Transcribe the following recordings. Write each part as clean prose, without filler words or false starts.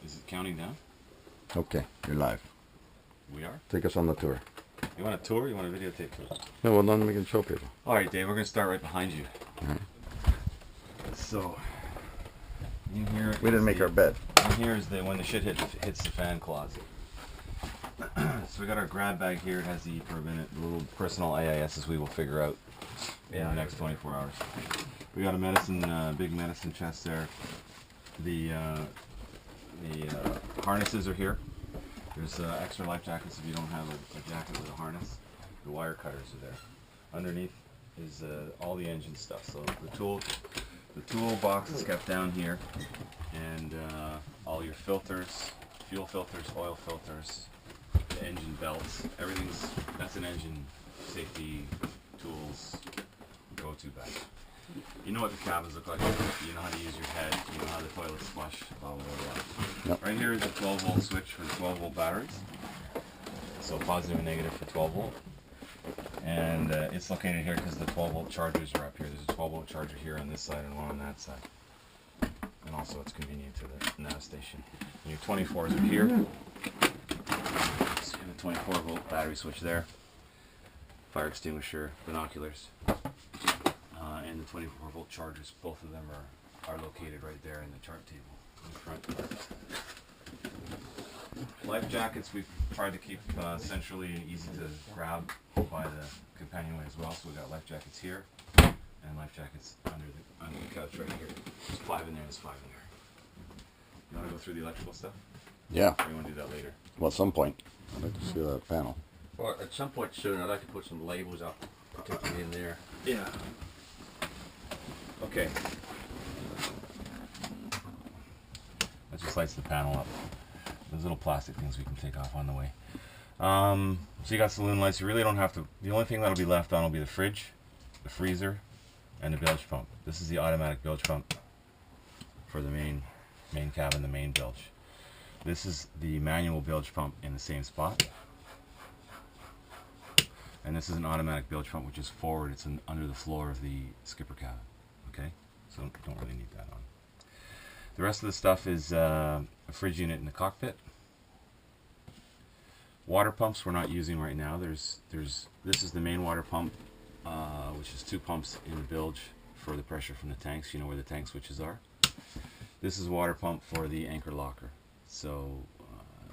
Is it counting down? Okay, you're live. We are? Take us on the tour. You want a tour or you want a videotape tour? No, well, then we can show people. Alright, Dave, we're going to start right behind you. Alright. So, in here... We didn't make our bed. In here is when the shit hits the fan closet. So we got our grab bag here. It has the per minute little personal AISs we will figure out in the next 24 hours. We got a big medicine chest there. The harnesses are here. There's extra life jackets if you don't have a jacket with a harness. The wire cutters are there. Underneath is all the engine stuff. So the tool box is kept down here, and all your filters, fuel filters, oil filters, the engine belts, that's an engine safety tools go-to bag. You know what the cabins look like, you know how to use your head, you know how the toilets flush, blah, blah, blah. Yep. Right here is a 12-volt switch for the 12-volt batteries. So positive and negative for 12-volt. And it's located here because the 12-volt chargers are up here. There's a 12-volt charger here on this side and one on that side. And also it's convenient to the nav station. And your 24s are here. So you have a 24-volt battery switch there. Fire extinguisher, binoculars. And the 24-volt chargers, both of them are located right there in the chart table in front. Life jackets we've tried to keep centrally and easy to grab by the companionway as well. So we got life jackets here and life jackets under the couch right here. There's 5 in there. There's 5 in there. You want to go through the electrical stuff? Yeah. Or you want to do that later? Well, at some point. I'd like to see that panel. Well, at some point soon, I'd like to put some labels up, particularly in there. Yeah. Okay. That just lights the panel up. Those little plastic things we can take off on the way. So you got saloon lights. You really don't have to. The only thing that'll be left on will be the fridge, the freezer, and the bilge pump. This is the automatic bilge pump for the main cabin, the main bilge. This is the manual bilge pump in the same spot. And this is an automatic bilge pump, which is forward. It's under the floor of the skipper cabin. Okay, so don't really need that on. The rest of the stuff is a fridge unit in the cockpit. Water pumps we're not using right now. This is the main water pump, which is 2 pumps in the bilge for the pressure from the tanks. You know where the tank switches are. This is a water pump for the anchor locker. So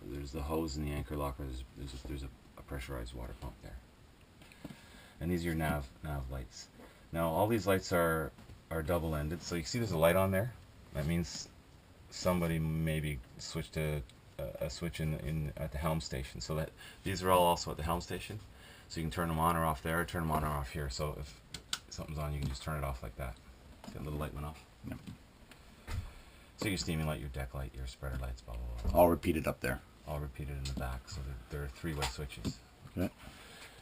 there's the hose in the anchor locker. There's a pressurized water pump there. And these are your nav lights. Now all these lights are double-ended. So you see there's a light on there. That means somebody maybe switched a switch at the helm station. So that these are all also at the helm station. So you can turn them on or off there, or turn them on or off here. So if something's on, you can just turn it off like that. See that little light went off? Yep. So your steaming light, your deck light, your spreader lights, blah, blah, blah. All repeated up there. All repeated in the back. So there are 3-way switches. Okay.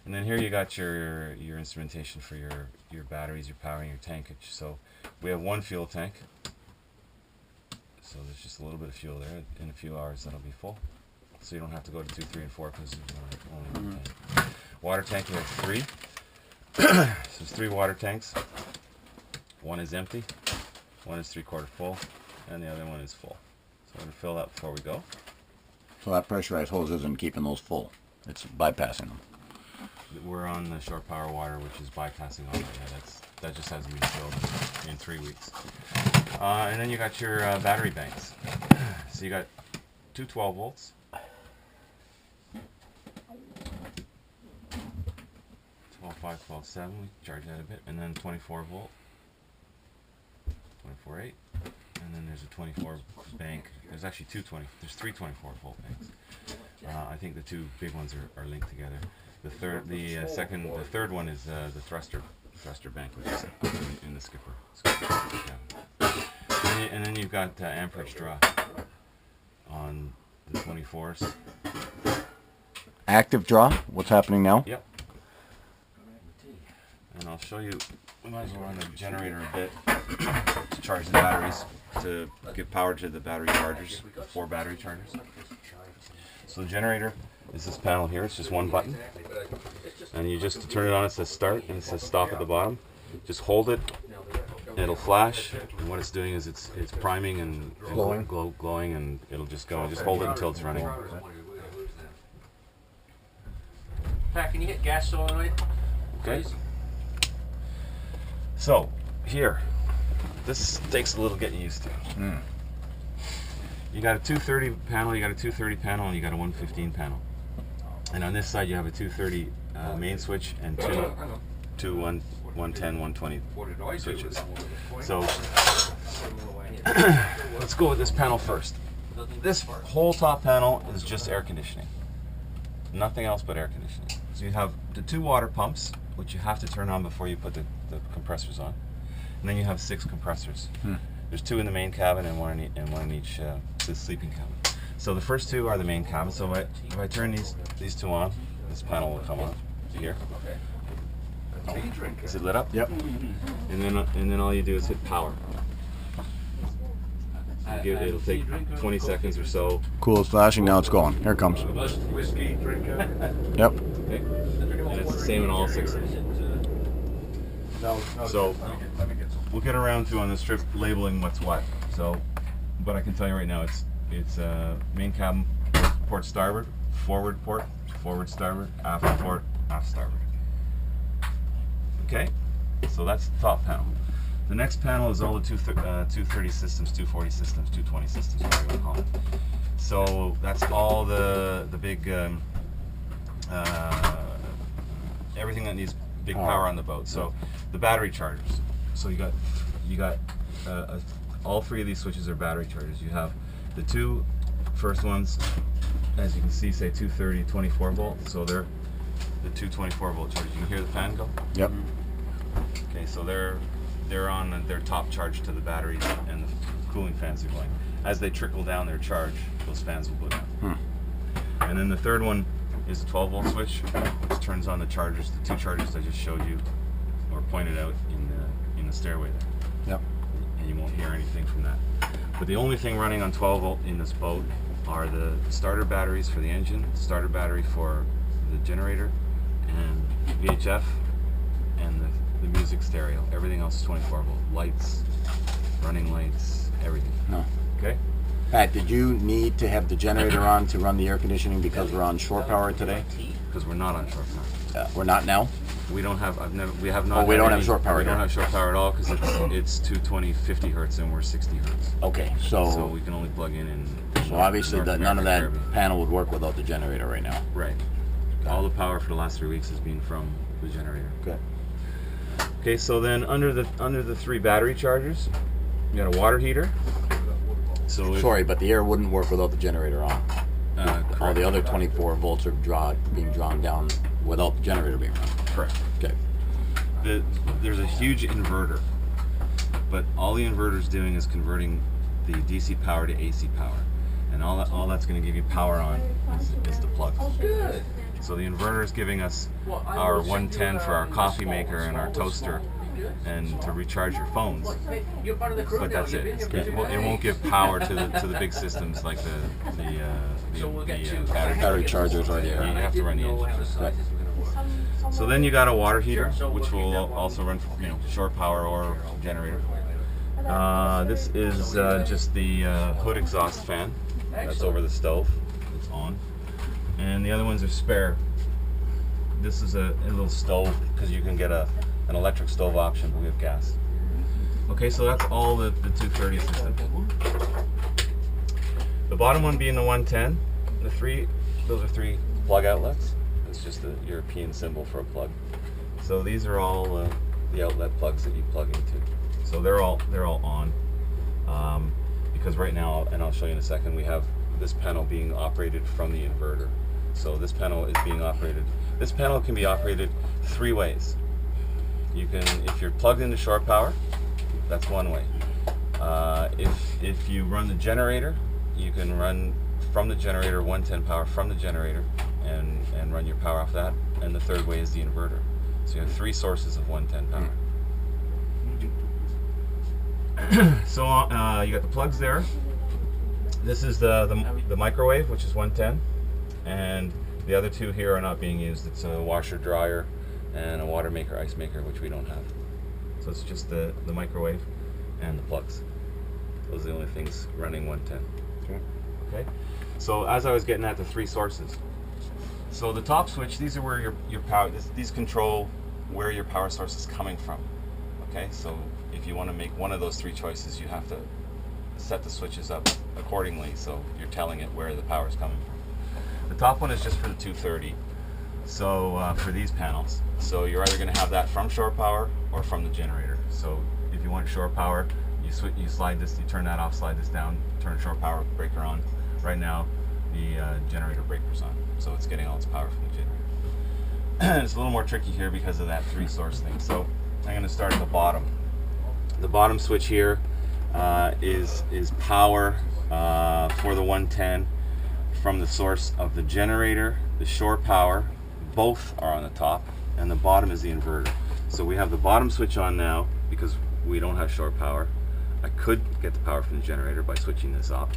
And then here you got your instrumentation for your batteries, your power, and your tankage. So we have 1 fuel tank. So there's just a little bit of fuel there. In a few hours that'll be full. So you don't have to go to 2, 3, and 4 because there's only 1 tank. Water tank, you have 3. So there's 3 water tanks. 1 is empty, 1 is 3/4 full, and the other one is full. So we're going to fill that before we go. So that pressurized hose isn't keeping those full. It's bypassing them. We're on the shore power water, which is bypassing all that. Yeah, that just hasn't been filled in 3 weeks. And then you got your battery banks. So you got 2 12 volts. 12.5, 12.7. We charge that a bit, and then 24 volt, 24.8, and then there's a 24 bank. There's actually 3 24 volt banks. I think the 2 big ones are linked together. The third one is the thruster bank, which is in the skipper cabin. And then you've got amperage draw on the 24s. Active draw? What's happening now? Yep. And I'll show you. We might as well run the generator a bit to charge the batteries, to give power to the battery chargers, 4 battery chargers. So the generator is this panel here. It's just 1 button, and you just turn it on. It says start and it says stop at the bottom. Just hold it it'll flash, and what it's doing is it's priming and Glowing. glowing, and it'll just go. Just hold it until it's running. Pat, can you hit gas solenoid? Okay. So here, this takes a little getting used to. You got a 230 panel, you got a 230 panel, and you got a 115 panel. And on this side, you have a 230 main switch and two 110, 120 switches. So let's go with this panel first. This whole top panel is just air conditioning. Nothing else but air conditioning. So you have the 2 water pumps, which you have to turn on before you put the compressors on. And then you have 6 compressors. There's 2 in the main cabin and one in each the sleeping cabin. So the first 2 are the main cabin. So if I turn these 2 on, this panel will come on here. Is it lit up? Yep. And then all you do is hit power. It'll take 20 seconds or so. Cool, it's flashing, now it's going. Here it comes. Whiskey drinker. Yep. Okay. And it's the same in all 6 of them. So we'll get around to on this trip labeling what's what. So, but I can tell you right now, it's main cabin port starboard, forward starboard, aft port, aft starboard. Okay, so that's the top panel. The next panel is all the 230 systems, 240 systems, 220 systems, whatever you want to call it. So that's all the big everything that needs big power on the boat. So the battery chargers. So you got all 3 of these switches are battery chargers. You have the 2 first ones, as you can see, say 230 24 volt. So they're the 2 24 volt chargers. You can hear the fan go. Yep. Okay, so they're on their top charge to the batteries, and the cooling fans are going. As they trickle down their charge, those fans will go down. And then the third one is a 12 volt switch, which turns on the chargers, the 2 chargers I just showed you, or pointed out in the stairway there. Yep. And you won't hear anything from that. But the only thing running on 12 volt in this boat are the starter batteries for the engine, starter battery for the generator, and VHF, and the music stereo. Everything else is 24 volt. Lights, running lights, everything. No. Okay? Pat, did you need to have the generator on to run the air conditioning because we're on shore power today? Because we're not on shore power. We're not now? We don't have. We have not. Oh, we had don't any- have shore power We don't here. have shore power at all because it's 220 50 hertz and we're 60 hertz. Okay, So so we can only plug in. so obviously North none of America, that Caribbean. panel would work without the generator right now. Right. All the power for the last 3 weeks has been from the generator. Good. Okay, so then under the 3 battery chargers, you got a water heater. So Sorry, but the air wouldn't work without the generator on. All the other 24 volts are being drawn down without the generator being run. Correct. Okay. There's a huge inverter, but all the inverter's doing is converting the DC power to AC power, and all that's going to give you power on is the plug. Oh, good. So the inverter is giving us our 110 for our coffee maker and our toaster, and to recharge your phones. You're part of the crew But now. that's it. It won't give power to the big systems like the Battery chargers are You there. have to run the engine. Right. So then you got a water heater, which will also run, shore power or generator. This is just the hood exhaust fan. That's over the stove. It's on. And the other ones are spare. This is a little stove because you can get an electric stove option, but we have gas. Okay, so that's all the 230 system. The bottom one being the 110. Those are 3 plug outlets. It's just the European symbol for a plug. So these are all the outlet plugs that you plug into. So they're all on. Because right now, and I'll show you in a second, we have this panel being operated from the inverter. So this panel is being operated. This panel can be operated 3 ways. You can, if you're plugged into shore power, that's one way. If you run the generator, you can run from the generator 110 power from the generator and run your power off that. And the third way is the inverter. So you have 3 sources of 110 power. So you got the plugs there. This is the microwave, which is 110, and the other 2 here are not being used. It's a washer dryer and a water maker, ice maker, which we don't have. So it's just the microwave and the plugs. Those are the only things running 110. Okay. So as I was getting at the 3 sources. So the top switch, these are where your power, these control where your power source is coming from. Okay, so if you want to make one of those 3 choices, you have to set the switches up accordingly, so you're telling it where the power is coming from. The top one is just for the 230, so for these panels. So you're either going to have that from shore power or from the generator. So if you want shore power, you slide this, you turn that off, slide this down, turn shore power breaker on. Right now, the generator breaker's on, so it's getting all its power from the generator. It's a little more tricky here because of that 3 source thing. So I'm going to start at the bottom. The bottom switch here is power for the 110 from the source of the generator, the shore power, both are on the top, and the bottom is the inverter. So we have the bottom switch on now because we don't have shore power. I could get the power from the generator by switching this up,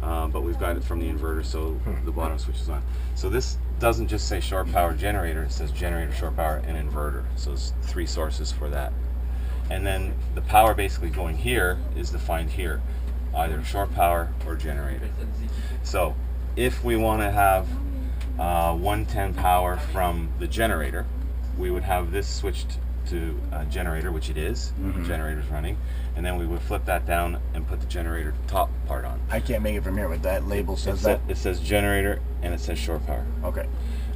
but we've got it from the inverter, so the bottom switch is on. So this doesn't just say shore power generator, it says generator, shore power, and inverter. So it's 3 sources for that. And then the power basically going here is defined here, either shore power or generator. So if we want to have 110 power from the generator, we would have this switched to generator, which it is. Generator's running, and then we would flip that down and put the generator top part on. I can't make it from here, but that label says that. It says generator and it says shore power. Okay.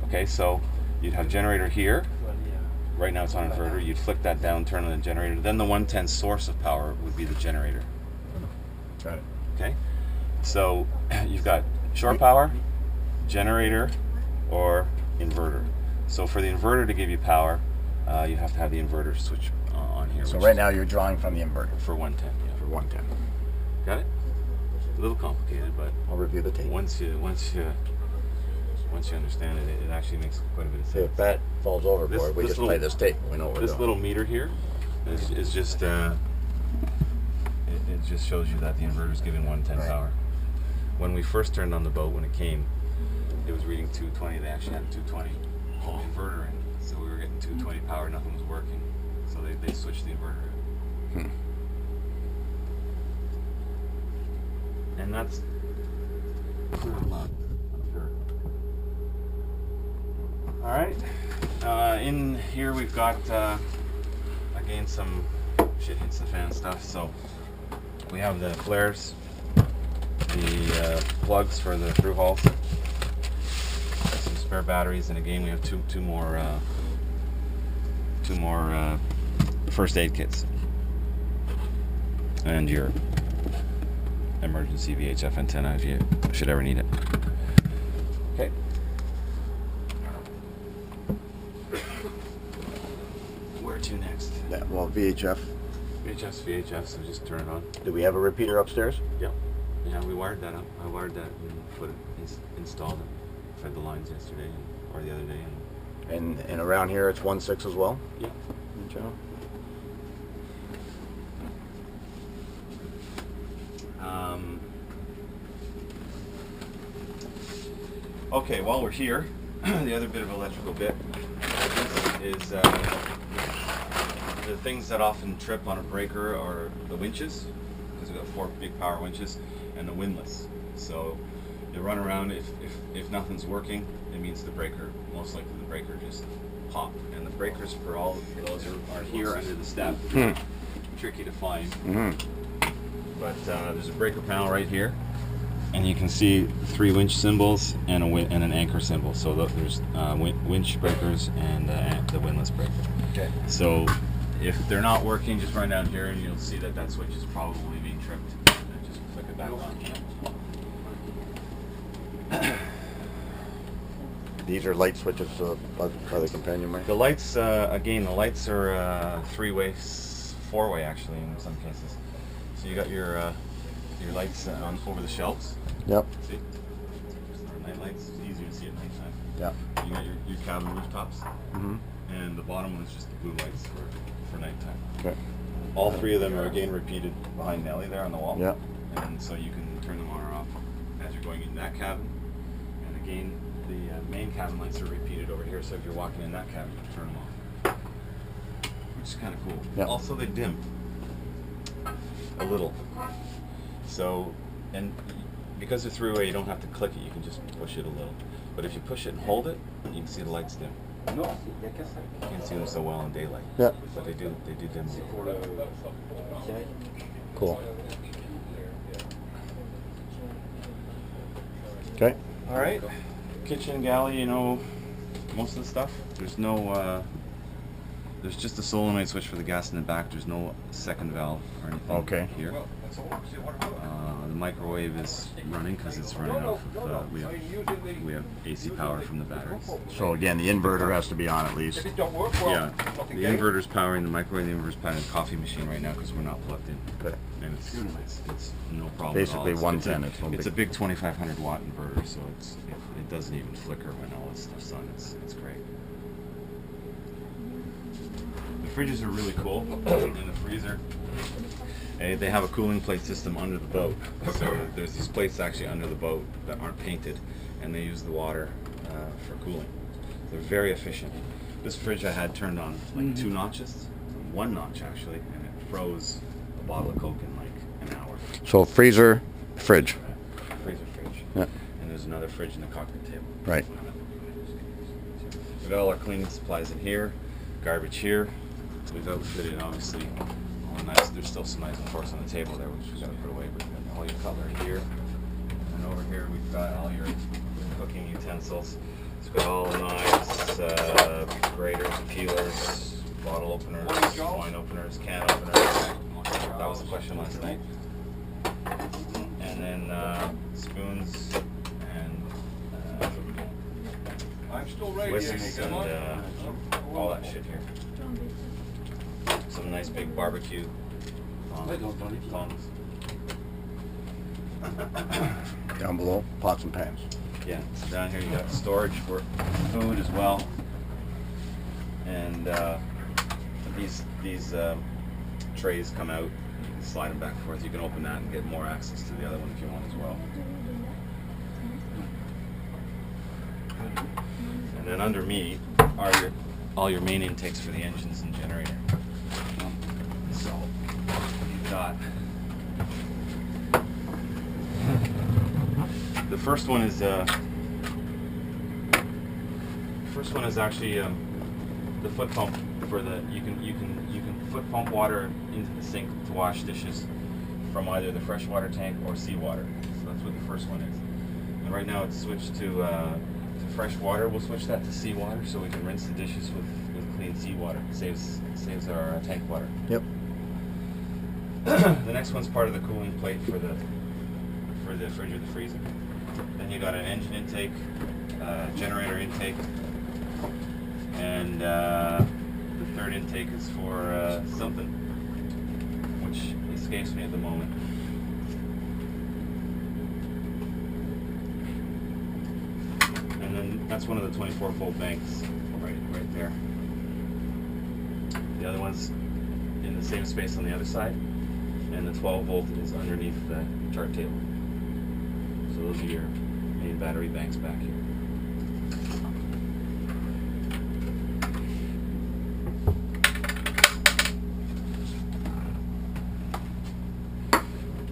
Okay, so you'd have generator here. Right now it's on inverter. You'd flick that down, turn on the generator. Then the 110 source of power would be the generator. Got it. Okay, so you've got shore power, generator, or inverter. So for the inverter to give you power, you have to have the inverter switch on here. So right now you're drawing from the inverter. For 110, yeah. For 110. Got it? A little complicated, but I'll review the tape. once you understand it, it actually makes quite a bit of sense. If that falls overboard, we this just little- play this tape. We know what we're This doing. little meter here is just it just shows you that the inverter is giving 110 Right. power. When we first turned on the boat, when it came, it was reading 220. They actually had a 220 inverter in, so we were getting 220 power. Nothing was working, so they switched the inverter. And that's all right. In here we've got again some shit hits the fan stuff. So we have the flares, the plugs for the through hulls, some spare batteries, and again we have two more first aid kits, and your emergency VHF antenna if you should ever need it. Okay. Where to next? Yeah, well, VHF. VHF, so just turn it on. Do we have a repeater upstairs? Yep. Yeah, we wired that up. I wired that and put it, installed it. Fed the lines yesterday or the other day. And around here it's 1.6 as well? Yeah. Okay. Okay, while we're here, the other bit of electrical bit is the things that often trip on a breaker are the winches, because we've got 4 big power winches, and the windlass. So you run around, if nothing's working, it means the breaker, most likely the breaker just popped. And the breakers for all of those are here under the step. Tricky to find. But there's a breaker panel right here, and you can see 3 winch symbols and an anchor symbol. So there's winch breakers and the windlass breaker. Okay. So if they're not working, just run down here and you'll see that switch is probably being tripped. And just flick it back on. These are light switches by the companion way? The lights, again, the lights are 3-way, 4-way actually in some cases. So you got your lights on over the shelves. Yep. See? Night lights. It's easier to see at nighttime. Yep. You got your cabin rooftops. Mm-hmm. And the bottom one is just the blue lights for nighttime. Okay. All 3 of them are again repeated behind Nelly there on the wall. Yep. And so you can turn them on or off as you're going in that cabin. And again, the main cabin lights are repeated over here. So if you're walking in that cabin, you can turn them off. which is kind of cool. Yeah. Also, they dim a little. So, and because they're three-way, you don't have to click it. You can just push it a little. But if you push it and hold it, you can see the lights dim. You can't see them so well in daylight. Yeah. But they do dim. Cool. Okay. All right. Kitchen, galley, you know, most of the stuff. There's no, there's just a solenoid switch for the gas in the back. There's no second valve or anything Okay. here. The microwave is running because it's running off of, we have AC power from the batteries. So again, the inverter has to be on at least. Yeah, the inverter's powering the microwave, the inverter's powering the coffee machine right now because we're not plugged in. Okay. And it's no problem Basically at all. 110. It's a big 2,500 watt inverter, so it doesn't even flicker when all this stuff's on. It's great. The fridges are really cool, and the freezer. They have a cooling plate system under the boat. So there's these plates actually under the boat that aren't painted, and they use the water for cooling. They're very efficient. This fridge I had turned on like 2 notches, 1 notch actually, and it froze a bottle of Coke in like an hour. So freezer, fridge. Freezer, fridge. Yeah. And there's another fridge in the cockpit table. Right. We got all our cleaning supplies in here, garbage here. We've outfitted obviously. Nice. There's still some knives and forks on the table there, which we got to put away. But all your cutlery here, and over here we've got all your cooking utensils. It's got all knives, graters, peelers, bottle openers, wine openers, can openers. That was the question last night. And then spoons and whisks and all that shit here. Some nice big barbecue tongs. Down below, pots and pans. Yeah, so down here you got storage for food as well. And these trays come out. You can slide them back and forth. You can open that and get more access to the other one if you want as well. And then under me are all your main intakes for the engines and generator. So you've got the first one is actually the foot pump for the you can foot pump water into the sink to wash dishes from either the freshwater tank or seawater. So that's what the first one is. And right now it's switched to fresh water. We'll switch that to seawater so we can rinse the dishes with clean seawater. It saves our tank water. Yep. The next one's part of the cooling plate for the fridge or the freezer. Then you got an engine intake, generator intake, and the third intake is for something which escapes me at the moment. And then that's one of the 24-volt banks right there. The other one's in the same space on the other side, and the 12-volt is underneath the chart table. So those are your main battery banks back here.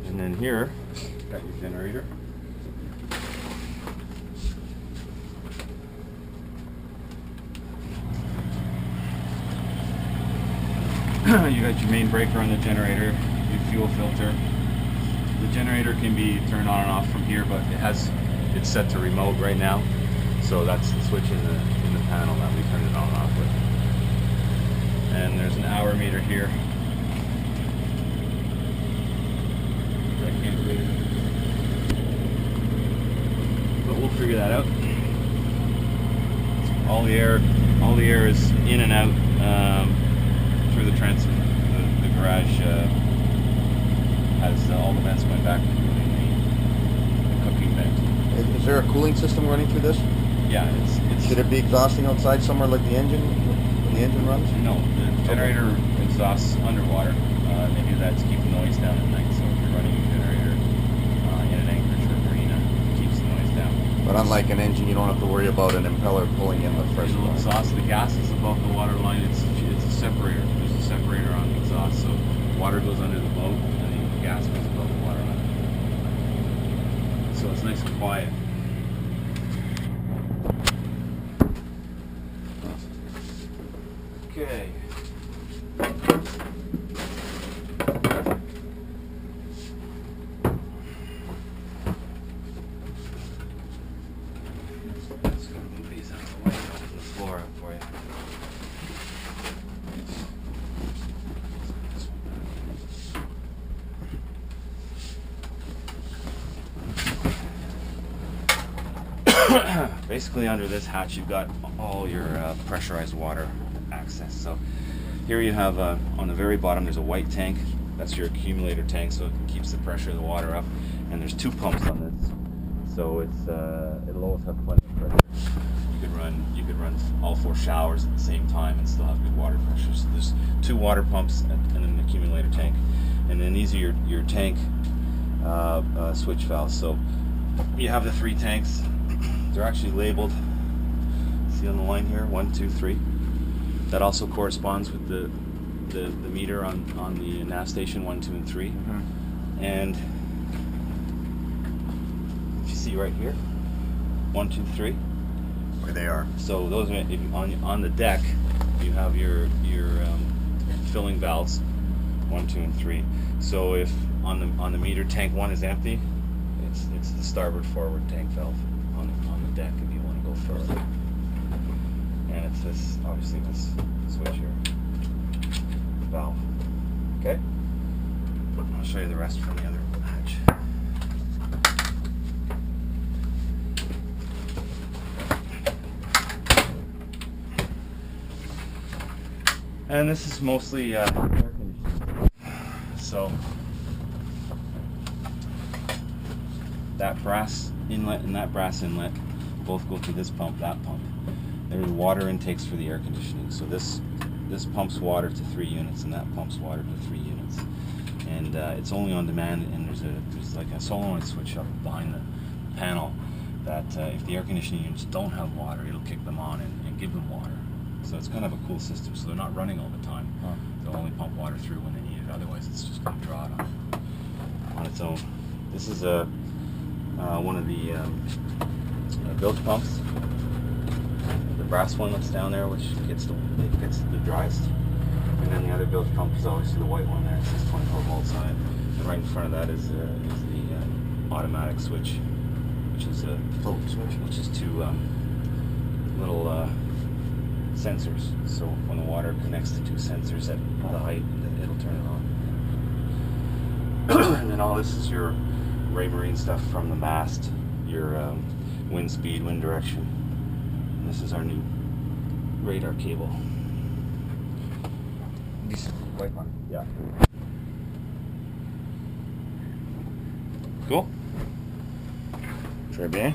And then here, got your generator. You got your main breaker on the generator, your fuel filter. The generator can be turned on and off from here, but it's set to remote right now. So that's the switch in the panel that we turn it on and off with. And there's an hour meter here. I can't read it, but we'll figure that out. All the air is in and out through the transom. The garage has all the vents going back, including the cooking vent. Is there a cooling system running through this? Yeah, it's. Should it be exhausting outside somewhere like the engine when the engine runs? No, the generator exhausts underwater. They do that to keep the noise down at night. So if you're running a generator in an anchorage or marina, it keeps the noise down. But unlike an engine, you don't have to worry about an impeller pulling in the fresh It'll water. exhaust the gases above the water line. It's a separator. There's a separator on the exhaust, so water goes under the boat and the gas goes above the water line. So it's nice and quiet. Okay. Just gonna move these out of the way, open the floor up for you. Basically under this hatch you've got all your pressurized water access. So here you have on the very bottom there's a white tank. That's your accumulator tank, so it keeps the pressure of the water up. And there's 2 pumps on this, so it'll always have plenty of pressure. You could run all 4 showers at the same time and still have good water pressure. So there's 2 water pumps and then an accumulator tank, and then these are your tank switch valves. So you have the 3 tanks. They're actually labeled. See on the line here, 1, 2, 3. That also corresponds with the meter on the nav station 1, 2, and 3. Mm-hmm. And if you see right here, 1, 2, 3. Where they are. So those are on the deck. You have your filling valves 1, 2, and 3. So if on the meter tank 1 is empty, it's the starboard forward tank valve on the deck if you want to go further. And it's this, obviously this switch here, valve. Okay? I'll show you the rest from the other hatch. And this is mostly air conditioning. So that brass inlet and that brass inlet both go to this pump, that pump. They're the water intakes for the air conditioning. So this pumps water to 3 units and that pumps water to 3 units. And it's only on demand, and there's like a solenoid switch up behind the panel that if the air conditioning units don't have water, it'll kick them on and give them water. So it's kind of a cool system. So they're not running all the time. Huh. They'll only pump water through when they need it. Otherwise, it's just going to draw it on its own. This is one of the bilge pumps. The brass one that's down there, which gets the driest. And then the other bilge pump is obviously the white one there. It says 24 volt side. And right in front of that is the automatic switch, which is a float switch, which is 2 little sensors. So when the water connects to 2 sensors at the height, it'll turn it on. And then all this is your Raymarine stuff from the mast, your wind speed, wind direction. And this is our new radar cable. This white one. Yeah. Cool. Très bien.